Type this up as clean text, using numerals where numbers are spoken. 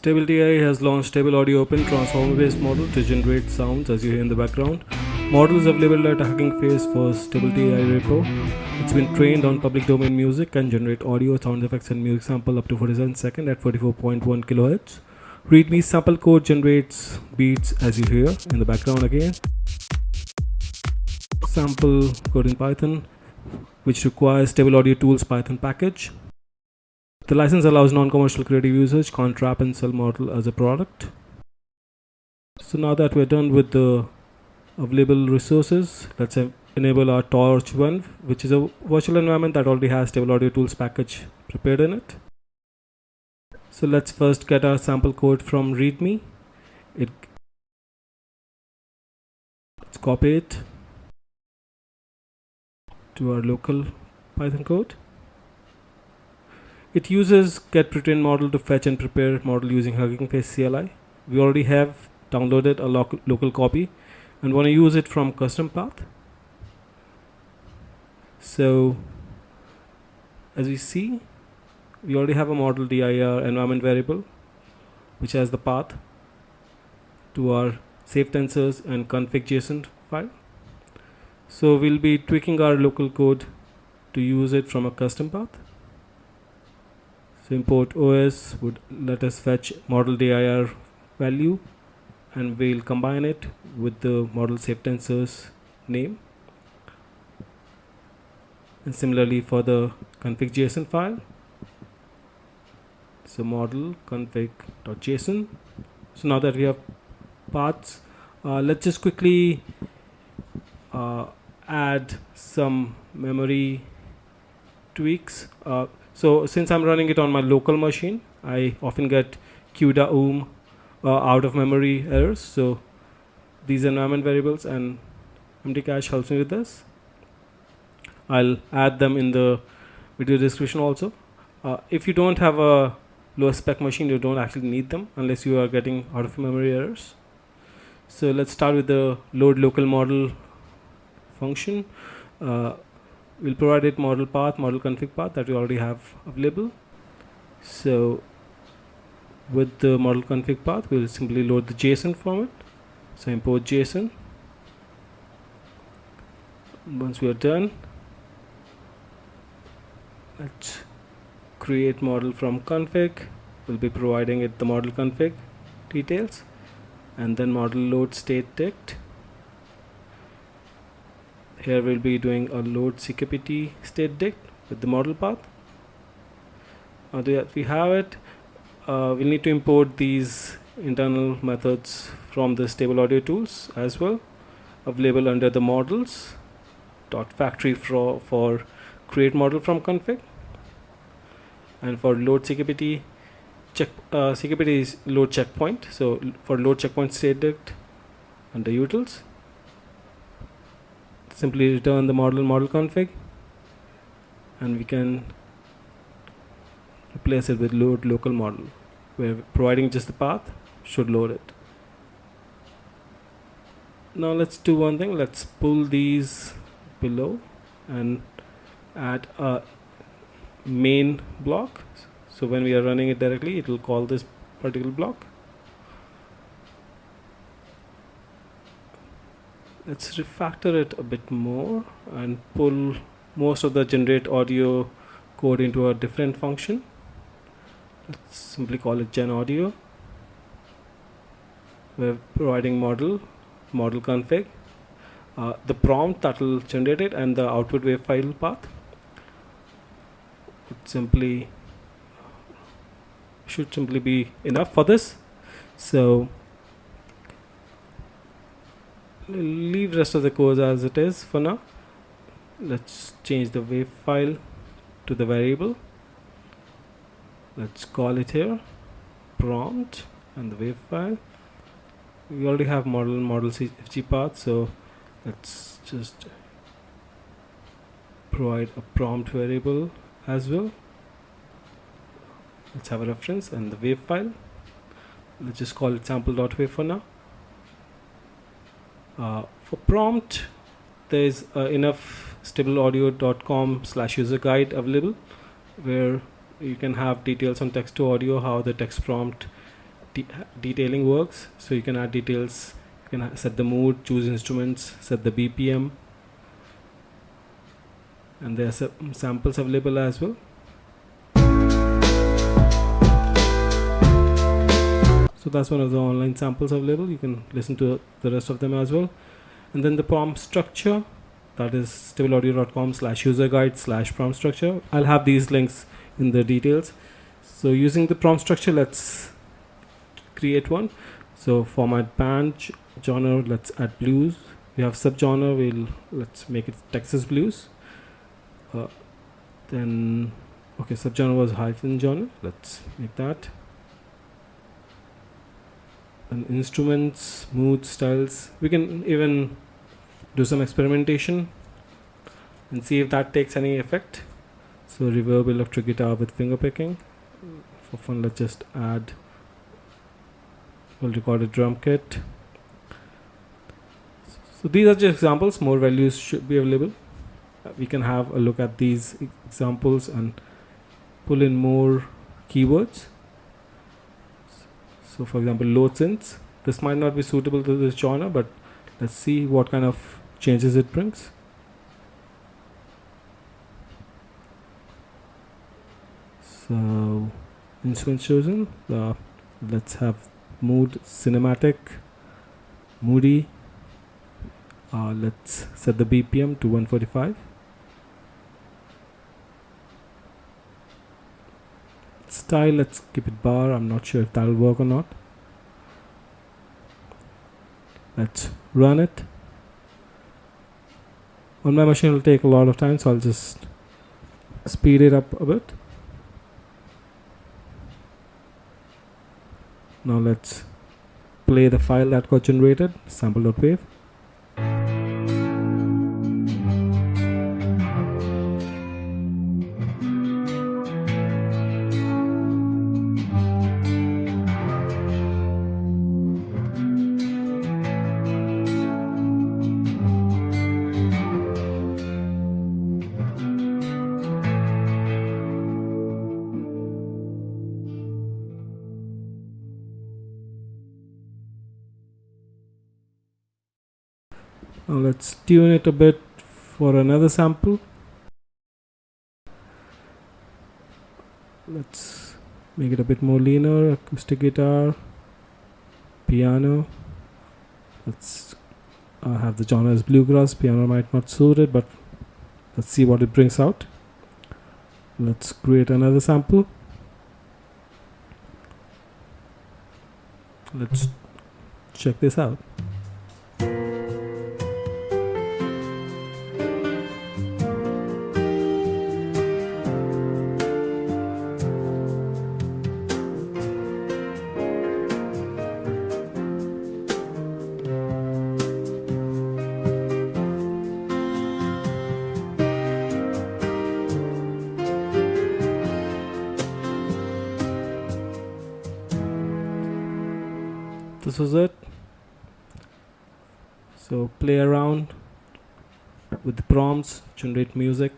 StabilityAI has launched Stable Audio Open transformer-based model to generate sounds as you hear in the background. Model is available at HuggingFace for StabilityAI repo. It's been trained on public domain music and generate audio, sound effects and music sample up to 47 seconds at 44.1 kHz. README sample code generates beats as you hear in the background again. Sample code in Python, which requires Stable Audio Tools Python package. The license allows non-commercial creative usage, can't wrap and sell model as a product. So now that we're done with the available resources, let's enable our Virtualenv, which is a virtual environment that already has Stable Audio Tools package prepared in it. So let's first get our sample code from README. Let's copy it to our local Python code. It uses getPretrain model to fetch and prepare model using HuggingFace CLI. We already have downloaded a local copy and want to use it from custom path. So as we see, we already have a model dir environment variable which has the path to our save tensors and config.json file. So we'll be tweaking our local code to use it from a custom path. So import OS would let us fetch model dir value and we'll combine it with the model save tensors name. And similarly for the config.json file. So model config.json. So now that we have paths, let's just quickly add some memory tweaks. So since I'm running it on my local machine, I often get CUDA out of memory errors. So these environment variables and empty cache helps me with this. I'll add them in the video description also. If you don't have a low spec machine, you don't actually need them unless you are getting out of memory errors. So let's start with the load local model function. We'll provide it model path, model config path that we already have available. So with the model config path, we'll simply load the JSON from it. So import JSON. Once we are done, let's create model from config. We'll be providing it the model config details and then model load state dict. Here we'll be doing a load CKPT state dict with the model path. Now that we have it, we'll need to import these internal methods from the Stable Audio Tools as well, available under the models .factory for create model from config, and for load CKPT CKPT is load checkpoint. So for load checkpoint state dict under utils, simply return the model config and we can replace it with load local model, where providing just the path should load it. Now let's do one thing. Let's pull these below and add a main block. So when we are running it directly, it will call this particular block. Let's refactor it a bit more and pull most of the generate audio code into a different function. Let's simply call it gen audio. We're providing model config, the prompt that will generate it, and the output wave file path. It should simply be enough for this. So leave rest of the code as it is for now. Let's change the wave file to the variable. Let's call it here prompt and the wave file. We already have model CFG path, so let's just provide a prompt variable as well. Let's have a reference and the wave file. Let's just call it sample.wave for now. For prompt, there is enough stableaudio.com/user guide available, where you can have details on text to audio, how the text prompt detailing works. So you can add details, you can set the mood, choose instruments, set the BPM, and there are samples available as well. So that's one of the online samples available. You can listen to the rest of them as well. And then the prompt structure, that is stableaudio.com/user-guide/prompt structure. I'll have these links in the details. So using the prompt structure, let's create one. So format band, genre, let's add blues. We have subgenre, let's make it Texas blues. Then okay, subgenre was hyphen genre, let's make that. And instruments, mood, styles, we can even do some experimentation and see if that takes any effect. So reverb, electric guitar with finger picking. For fun, let's just add well-recorded drum kit. So these are just examples, more values should be available. We can have a look at these examples and pull in more keywords. So for example, low-synth, this might not be suitable to this genre, but let's see what kind of changes it brings. So instrument chosen, let's have mood, cinematic, moody. Let's set the BPM to 145. Style, let's keep it bar. I'm not sure if that'll work or not. Let's run it. On my machine, it'll take a lot of time, so I'll just speed it up a bit. Now let's play the file that got generated, sample.wave. Now let's tune it a bit for another sample. Let's make it a bit more leaner. Acoustic guitar, piano. Let's have the genre as bluegrass. Piano might not suit it, but let's see what it brings out. Let's create another sample. Let's check this out. This was it. So play around with the prompts, generate music.